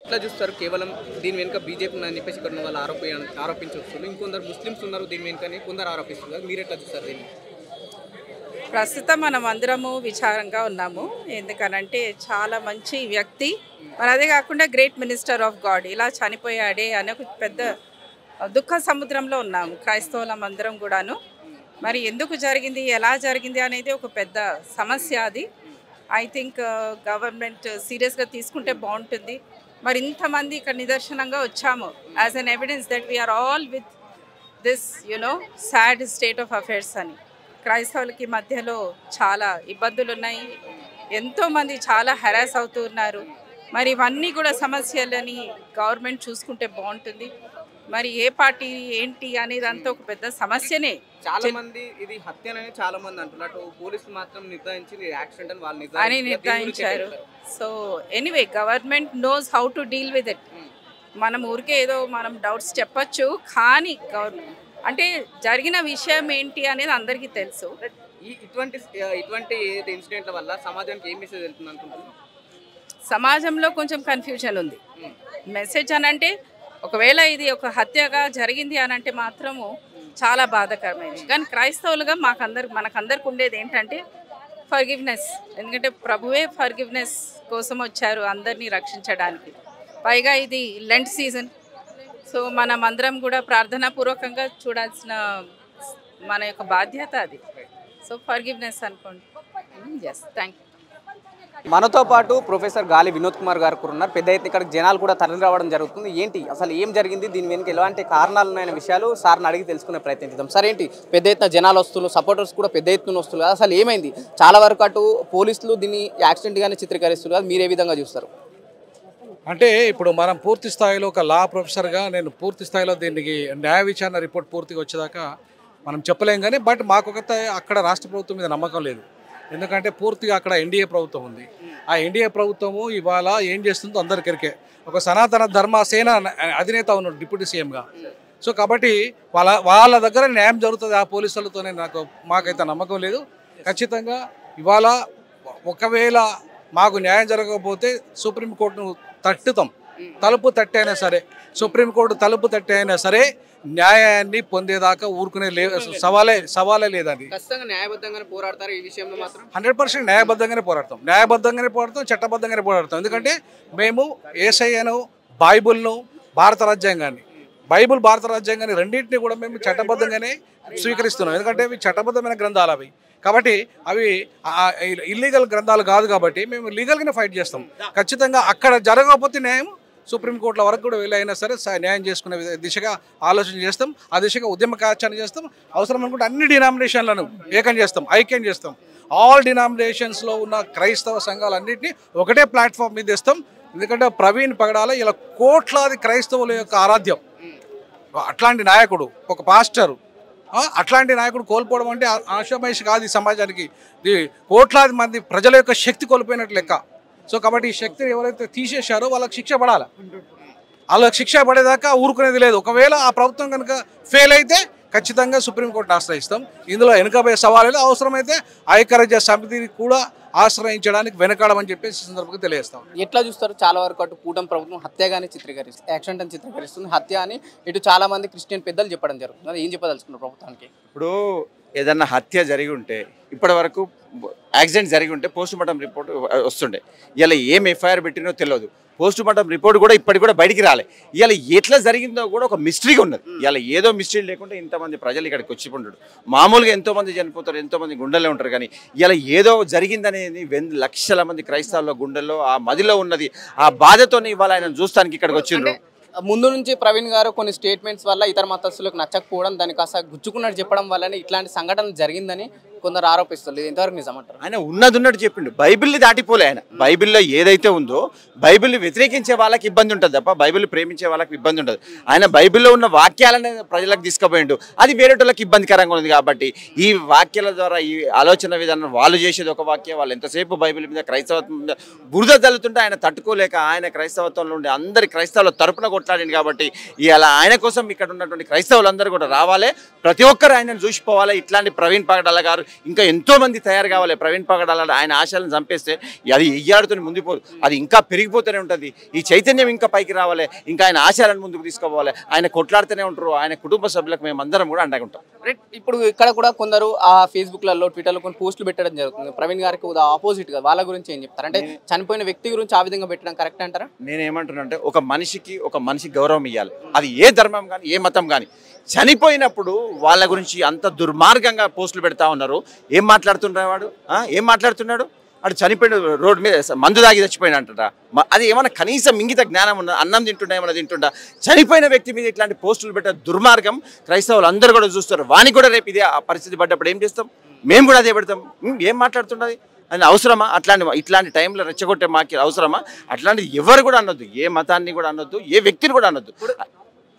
ఎట్లా చూస్తారు? కేవలం దీని వెనుక బీజేపీ ఉందని చెప్పేసి ఇక్కడ వాళ్ళు ఆరోపించవచ్చు. ఇంకొందరు ముస్లిమ్స్ ఉన్నారు దీని వెనుకని కొందరు ఆరోపిస్తున్నారు. మీరు ఎట్లా చూస్తారు దీన్ని? ప్రస్తుతం మనం అందరము విచారంగా ఉన్నాము. ఎందుకనంటే చాలా మంచి వ్యక్తి, మరి అదే కాకుండా గ్రేట్ మినిస్టర్ ఆఫ్ గాడ్ ఇలా చనిపోయాడే అనే ఒక పెద్ద దుఃఖ సముద్రంలో ఉన్నాము క్రైస్తవులం అందరం కూడాను. మరి ఎందుకు జరిగింది, ఎలా జరిగింది అనేది ఒక పెద్ద సమస్య. అది ఐ థింక్ గవర్నమెంట్ సీరియస్గా తీసుకుంటే బాగుంటుంది. మరి ఇంతమంది ఇక్కడ నిదర్శనంగా వచ్చాము as an evidence that we are all with this sad state of affairs అని. క్రైస్తవులకి మధ్యలో చాలా ఇబ్బందులు ఉన్నాయి, ఎంతోమంది చాలా హెరాస్ అవుతూ ఉన్నారు. మరి ఇవన్నీ కూడా సమస్యలని గవర్నమెంట్ చూసుకుంటే బాగుంటుంది. మరి ఏ పార్టీ ఏంటి అనేది అంతా ఒక పెద్ద సమస్యనే. చాలా మంది ఇది హత్యనని చాలా మంది అంటున్నారు. పోలీసులు మాత్రం నిర్ధారించింది యాక్సిడెంట్ అని వాళ్ళు నిర్ధారించారు. So anyway government knows how to deal with it. మనం ఊరికే ఏదో మనం డౌట్స్ చెప్పచ్చు, కానీ అంటే జరిగిన విషయం ఏంటి అనేది అందరికీ తెలుసు. ఇటువంటి ఇన్సిడెంట్ల వల్ల సమాజానికి ఏం మెసేజ్ వెళ్తుంది అనుకుంటున్నాను? సమాజంలో కొంచెం కన్ఫ్యూజన్ ఉంది. మెసేజ్ అనంటే ఒకవేళ ఇది ఒక హత్యగా జరిగింది అనంటే మాత్రము చాలా బాధాకరమైనది. కానీ క్రైస్తవులుగా మనకందరికి ఉండేది ఏంటంటే ఫర్గివ్నెస్. ఎందుకంటే ప్రభువే ఫర్గివ్నెస్ కోసం వచ్చారు అందరినీ రక్షించడానికి. పైగా ఇది లెంట్ సీజన్. సో మనం అందరం కూడా ప్రార్థనాపూర్వకంగా చూడాల్సిన మన యొక్క బాధ్యత అది. సో ఫర్గివ్నెస్ అనుకోండి. Yes, thank you. మనతో పాటు ప్రొఫెసర్ గాలి వినోద్ కుమార్ గారు కూడా ఉన్నారు. పెద్ద ఎత్తున ఇక్కడ జనాలు కూడా తరలి రావడం జరుగుతుంది. ఏంటి అసలు ఏం జరిగింది, దీని వెనుక ఎలాంటి కారణాలు ఉన్నాయన్న విషయాలు సార్ని అడిగి తెలుసుకునే ప్రయత్నిద్దాం. సార్, ఏంటి పెద్ద ఎత్తున జనాలు వస్తున్నారు, సపోర్టర్స్ కూడా పెద్ద ఎత్తున వస్తున్నారు, అసలు ఏమైంది? చాలా వరకు అటు పోలీసులు దీన్ని యాక్సిడెంట్గానే చిత్రీకరిస్తున్నారు, మీరు ఏ విధంగా చూస్తారు? అంటే ఇప్పుడు మనం పూర్తి స్థాయిలో ఒక లా ప్రొఫెసర్గా నేను పూర్తి స్థాయిలో దీనికి న్యాయ విచారణ రిపోర్ట్ పూర్తిగా వచ్చేదాకా మనం చెప్పలేం. కానీ బట్ మాకు అక్కడ రాష్ట్ర ప్రభుత్వం మీద నమ్మకం లేదు. ఎందుకంటే పూర్తిగా అక్కడ ఎన్డీఏ ప్రభుత్వం ఉంది. ఆ ఎన్డీఏ ప్రభుత్వము ఇవాళ ఏం చేస్తుందో అందరికరికే. ఒక సనాతన ధర్మసేన అధినేత ఉన్నాడు డిప్యూటీ సీఎంగా. సో కాబట్టి వాళ్ళ దగ్గర న్యాయం జరుగుతుంది ఆ పోలీసులతోనే మాకైతే నమ్మకం లేదు. ఖచ్చితంగా ఇవాళ ఒకవేళ మాకు న్యాయం జరగకపోతే సుప్రీంకోర్టును తట్టుతాం. తలుపు తట్టి అయినా సరే, సుప్రీంకోర్టు తలుపు తట్టి అయినా సరే న్యాయాన్ని పొందేదాకా ఊరుకునే సవాలే లేదండి. 100% న్యాయబద్ధంగానే పోరాడతాం, చట్టబద్ధంగానే పోరాడతాం. ఎందుకంటే మేము యేసయ్యను, బైబుల్ను, భారత రాజ్యాంగాన్ని రెండింటినీ కూడా మేము చట్టబద్ధంగానే స్వీకరిస్తున్నాం. ఎందుకంటే అవి చట్టబద్ధమైన గ్రంథాలు అవి. కాబట్టి అవి ఇల్లీగల్ గ్రంథాలు కాదు. కాబట్టి మేము లీగల్గానే ఫైట్ చేస్తాం. ఖచ్చితంగా అక్కడ జరగకపోతే న్యాయం సుప్రీంకోర్టుల వరకు కూడా వెళ్ళైనా సరే న్యాయం చేసుకునే దిశగా ఆలోచన చేస్తాం. ఆ దిశగా ఉద్యమ కార్యాచరణ చేస్తాం. అవసరం అనుకుంటే అన్ని డినామినేషన్లను ఐక్యం చేస్తాం. ఆల్ డినామినేషన్స్లో ఉన్న క్రైస్తవ సంఘాలన్నింటినీ ఒకటే ప్లాట్ఫామ్ మీద తెస్తాం. ఎందుకంటే ప్రవీణ్ పగడాల ఇలా కోట్లాది క్రైస్తవుల యొక్క ఆరాధ్యం. అట్లాంటి నాయకుడు, ఒక పాస్టరు, అట్లాంటి నాయకుడు కోల్పోవడం అంటే ఆశామహేష్ కాదు ఈ సమాజానికి. కోట్లాది మంది ప్రజల యొక్క శక్తి కోల్పోయినట్లు లెక్క. సో కాబట్టి ఈ శక్తిని ఎవరైతే తీసేశారో వాళ్ళకి శిక్ష పడాలి. వాళ్ళకి శిక్ష పడేదాకా ఊరుకునేది లేదు. ఒకవేళ ఆ ప్రభుత్వం కనుక ఫెయిల్ అయితే ఖచ్చితంగా సుప్రీంకోర్టును ఆశ్రయిస్తాం. ఇందులో వెనుకబోయే సవాళ్ళు అవసరమైతే ఐక్యరాజ్య సమితిని కూడా ఆశ్రయించడానికి వెనకాడమని చెప్పేసి సందర్భంగా తెలియజేస్తాం. ఎట్లా చూస్తారు? చాలా వరకు అటు కూటమి ప్రభుత్వం హత్యగానే చిత్రీకరిస్తుంది, యాక్సిడెంట్ అని చిత్రీకరిస్తుంది, హత్య అని ఇటు చాలా మంది క్రిస్టియన్ పెద్దలు చెప్పడం జరుగుతుంది. ఏం చెప్పదలుచుకున్నారు ప్రభుత్వానికి? ఇప్పుడు ఏదన్నా హత్య జరిగి ఉంటే, ఇప్పటి వరకు యాక్సిడెంట్ జరిగి ఉంటే పోస్ట్ మార్టం రిపోర్ట్ వస్తుండే. ఇలా ఏం ఎఫ్ఐఆర్ పెట్టినో తెలియదు. పోస్ట్ మార్టం రిపోర్ట్ కూడా ఇప్పటికి కూడా బయటికి రాలే. ఇలా ఎట్లా జరిగిందో కూడా ఒక మిస్టరీగా ఉన్నది. ఇలా ఏదో మిస్టరీ లేకుండా ఇంతమంది ప్రజలు ఇక్కడికి వచ్చి ఉండడు. మామూలుగా ఎంతోమంది చనిపోతారు, ఎంతోమంది గుండెల్లో ఉంటారు. కానీ ఇలా ఏదో జరిగిందనేది లక్షల మంది క్రైస్తవుల గుండెల్లో ఆ మదిలో ఉన్నది. ఆ బాధతోనే ఇవాళ ఆయన చూస్తానికి ఇక్కడికి వచ్చిండ్రు. ముందు నుంచి ప్రవీణ్ గారు కొన్ని స్టేట్మెంట్స్ వల్ల ఇతర మతస్థులకు నచ్చకపోవడం, దాన్ని కాస్త గుచ్చుకున్నట్టు చెప్పడం వల్లనే ఇట్లాంటి సంఘటన జరిగిందని కొందరు ఆరోపిస్తారు. ఎంతవరకు నిజమంటారు? ఆయన ఉన్నట్టు చెప్పిండు. బైబిల్ని దాటిపోలే ఆయన. బైబిల్లో ఏదైతే ఉందో బైబిల్ని వ్యతిరేకించే వాళ్ళకి ఇబ్బంది ఉంటుంది తప్ప బైబిల్ ప్రేమించే వాళ్ళకి ఇబ్బంది ఉండదు. ఆయన బైబిల్లో ఉన్న వాక్యాలను ప్రజలకు తీసుకుపోయిండు. అది వేరేటోళ్ళకి ఇబ్బందికరంగా ఉంది. కాబట్టి ఈ వాక్యాల ద్వారా ఈ ఆలోచన విధానం వాళ్ళు చేసేది ఒక వాక్యం. వాళ్ళు ఎంతసేపు బైబిల్ మీద క్రైస్తవత్వం మీద బురద జల్లుతుంటే ఆయన తట్టుకోలేక ఆయన క్రైస్తవత్వంలో ఉండి అందరి క్రైస్తవుల తరపున కొట్లాడింది. కాబట్టి ఇలా ఆయన కోసం ఇక్కడ ఉన్నటువంటి క్రైస్తవులందరూ కూడా రావాలి. ప్రతి ఒక్కరు ఆయనను చూసిపోవాలి. ఇట్లాంటి ప్రవీణ్ పగడాల గారు ఇంకా ఎంతోమంది తయారు కావాలి. ప్రవీణ్ పగడాల ఆయన ఆశలను చంపేస్తే అది ఎయ్యాడుతో ముందుపోదు, అది ఇంకా పెరిగిపోతూనే ఉంటుంది. ఈ చైతన్యం ఇంకా పైకి రావాలి, ఇంకా ఆయన ఆశయాలను ముందుకు తీసుకోవాలి. ఆయన కొట్లాడుతూనే ఉంటారు. ఆయన కుటుంబ సభ్యులకు మేమందరం కూడా అండగా ఉంటాం. ఇప్పుడు ఇక్కడ కూడా కొందరు ఆ ఫేస్బుక్లలో ట్విట్టర్లో కొన్ని పోస్టులు పెట్టడం జరుగుతుంది. ప్రవీణ్ గారికి ఆపోజిట్ గా వాళ్ళ గురించి ఏం చెప్తారు? అంటే చనిపోయిన వ్యక్తి గురించి ఆ విధంగా పెట్టడం కరెక్ట్ అంటారా? నేనేమంటున్నా అంటే ఒక మనిషికి గౌరవం ఇవ్వాలి. అది ఏ ధర్మం కానీ ఏ మతం కానీ. చనిపోయినప్పుడు వాళ్ళ గురించి అంత దుర్మార్గంగా పోస్టులు పెడతా ఉన్నారు. ఏం మాట్లాడుతున్నాడు వాడు? ఏం మాట్లాడుతున్నాడు? వాడు చనిపోయిన రోడ్డు మీద మందు దాగి చచ్చిపోయిన అంటారా? అది ఏమన్నా కనీసం ఇంగిత జ్ఞానం ఉన్న అన్నం తింటుండా ఏమన్నా తింటుండా? చనిపోయిన వ్యక్తి మీద ఇట్లాంటి పోస్టులు పెట్టే దుర్మార్గం క్రైస్తవులు అందరూ కూడా చూస్తారు. వానికి కూడా రేపు ఇదే ఆ పరిస్థితి పడ్డప్పుడు ఏం చేస్తాం? మేము కూడా అదే పెడతాం. ఏం మాట్లాడుతున్నది అని అవసరమా? ఇట్లాంటి టైంలో రెచ్చగొట్టే మాకు అవసరమా? అట్లాంటిది ఎవరు కూడా అనొద్దు, ఏ మతాన్ని కూడా అనొద్దు, ఏ వ్యక్తిని కూడా అనొద్దు.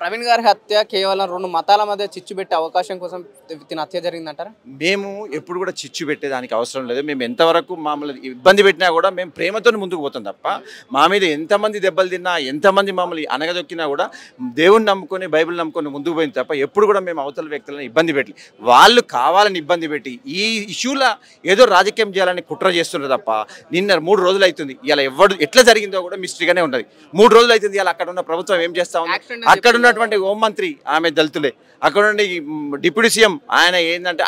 ప్రవీణ్ గారి హత్య కేవలం 2 మతాల మధ్య చిచ్చు పెట్టే అవకాశం కోసం హత్య జరిగిందంటారా? మేము ఎప్పుడు కూడా చిచ్చు పెట్టేదానికి అవసరం లేదు. మేము ఎంతవరకు మమ్మల్ని ఇబ్బంది పెట్టినా కూడా మేము ప్రేమతో ముందుకు పోతాం తప్ప మా మీద ఎంతమంది దెబ్బలు తిన్నా, ఎంతమంది మమ్మల్ని అనగదొక్కినా కూడా దేవుని నమ్ముకొని బైబిల్ నమ్ముకొని ముందుకు పోయింది తప్ప ఎప్పుడు కూడా మేము అవతల వ్యక్తులను ఇబ్బంది పెట్టి వాళ్ళు కావాలని ఇబ్బంది పెట్టి ఈ ఇష్యూలో ఏదో రాజకీయం చేయాలని కుట్ర చేస్తున్నారు తప్ప నిన్న 3 రోజులు అవుతుంది. ఇలా ఎట్లా జరిగిందో కూడా మిస్టరీగానే ఉన్నది. 3 రోజులు అవుతుంది. ఇలా అక్కడ ఉన్న ప్రభుత్వం ఏం చేస్తా ఉంది? అక్కడ ఉన్నటువంటి హోంమంత్రి ఆమె దళితులే, అక్కడ నుండి డిప్యూటీ సీఎం ఆయన ఏంటంటే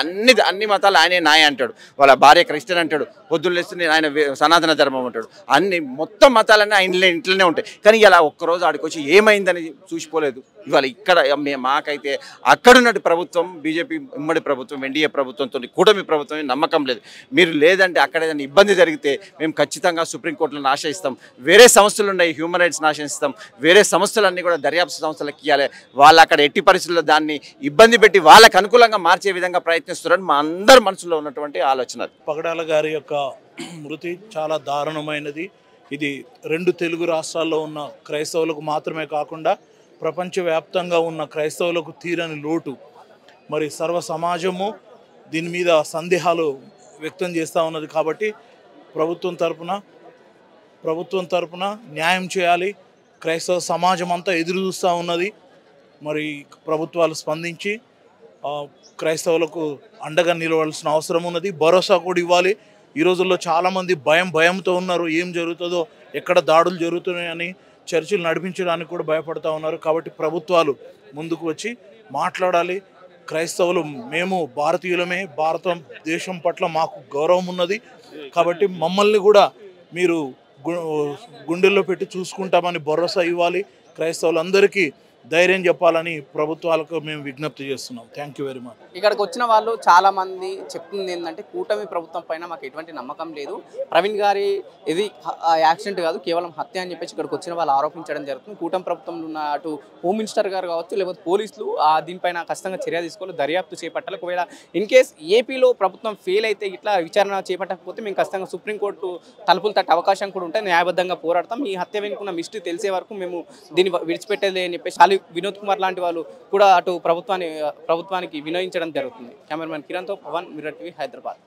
అన్ని మతాలు ఆయనే నాయ అంటాడు. వాళ్ళ భార్య క్రిస్టియన్ అంటాడు. పొద్దున్న లేస్తే ఆయన సనాతన ధర్మం అంటాడు. మొత్తం మతాలన్నీ ఆయన ఇంట్లోనే ఉంటాయి. కానీ ఇలా ఒక్కరోజు ఆడికొచ్చి ఏమైందని చూసిపోలేదు. ఇవాళ ఇక్కడ మాకైతే అక్కడున్నట్టు ప్రభుత్వం బీజేపీ ఉమ్మడి ప్రభుత్వం ఎన్డీఏ ప్రభుత్వంతో కూటమి ప్రభుత్వం నమ్మకం లేదు. మీరు లేదంటే అక్కడ ఏదైనా ఇబ్బంది జరిగితే మేము ఖచ్చితంగా సుప్రీంకోర్టులను ఆశ్రయిస్తాం. వేరే సంస్థలు ఉన్నాయి, హ్యూమన్ రైట్స్ని ఆశ్రయిస్తాం. వేరే సంస్థలన్నీ కూడా దర్యాప్తు సంస్థలకు ఇవ్వాలి. వాళ్ళు అక్కడ ఎట్టి పరిస్థితుల్లో దాన్ని ఇబ్బంది పెట్టి వాళ్ళకు అనుకూలంగా మార్చే విధంగా ప్రయత్నిస్తున్నారని మా అందరి మనసులో ఉన్నటువంటి ఆలోచన. పగడాల గారి యొక్క మృతి చాలా దారుణమైనది. ఇది 2 తెలుగు రాష్ట్రాల్లో ఉన్న క్రైస్తవులకు మాత్రమే కాకుండా ప్రపంచవ్యాప్తంగా ఉన్న క్రైస్తవులకు తీరని లోటు. మరి సర్వ సమాజము దీని మీద సందేహాలు వ్యక్తం చేస్తూ ఉన్నది. కాబట్టి ప్రభుత్వం తరపున న్యాయం చేయాలి. క్రైస్తవ సమాజం అంతా ఎదురు చూస్తూ ఉన్నది. మరి ప్రభుత్వాలు స్పందించి క్రైస్తవులకు అండగా నిలవాల్సిన అవసరం ఉన్నది. భరోసా కూడా ఇవ్వాలి. ఈ రోజుల్లో చాలామంది భయంతో ఉన్నారు. ఏం జరుగుతుందో, ఎక్కడ దాడులు జరుగుతున్నాయని చర్చలు నడిపించడానికి కూడా భయపడుతూ ఉన్నారు. కాబట్టి ప్రభుత్వాలు ముందుకు వచ్చి మాట్లాడాలి. క్రైస్తవులు మేము భారతీయులమే, భారతదేశం పట్ల మాకు గౌరవం ఉన్నది. కాబట్టి మమ్మల్ని కూడా మీరు గుండెల్లో పెట్టి చూసుకుంటామని భరోసా ఇవ్వాలి. క్రైస్తవులందరికీ ధైర్యం చెప్పాలని ప్రభుత్వాలకు మేము విజ్ఞప్తి చేస్తున్నాం. Thank you very much. ఇక్కడికి వచ్చిన వాళ్ళు చాలా మంది చెప్తుంది ఏంటంటే కూటమి ప్రభుత్వం పైన మాకు ఎటువంటి నమ్మకం లేదు, ప్రవీణ్ గారి ఇది యాక్సిడెంట్ కాదు కేవలం హత్య అని చెప్పేసి ఇక్కడికి వచ్చిన వాళ్ళు ఆరోపించడం జరుగుతుంది. కూటమి ప్రభుత్వంలో ఉన్న అటు హోమ్ మినిస్టర్ గారు కావచ్చు, లేకపోతే పోలీసులు దీనిపైన ఖచ్చితంగా చర్య తీసుకోవాలి, దర్యాప్తు చేపట్టాలి. ఒకవేళ ఇన్ కేస్ ఏపీలో ప్రభుత్వం ఫెయిల్ అయితే ఇట్లా విచారణ చేపట్టకపోతే మేము ఖచ్చితంగా సుప్రీంకోర్టు తలుపులు తట్టే అవకాశం కూడా ఉంటే న్యాయబద్ధంగా పోరాడతాం. ఈ హత్య వెనుకున్న మిస్టరీ తెలిసే వరకు మేము దీన్ని విడిచిపెట్టేది అని చెప్పేసి వినోద్ కుమార్ లాంటి వాళ్ళు కూడా అటు ప్రభుత్వానికి వినయించడం జరుగుతుంది. కెమెరామెన్ కిరణ్తో పవన్, మిర్రర్ టీవీ, హైదరాబాద్.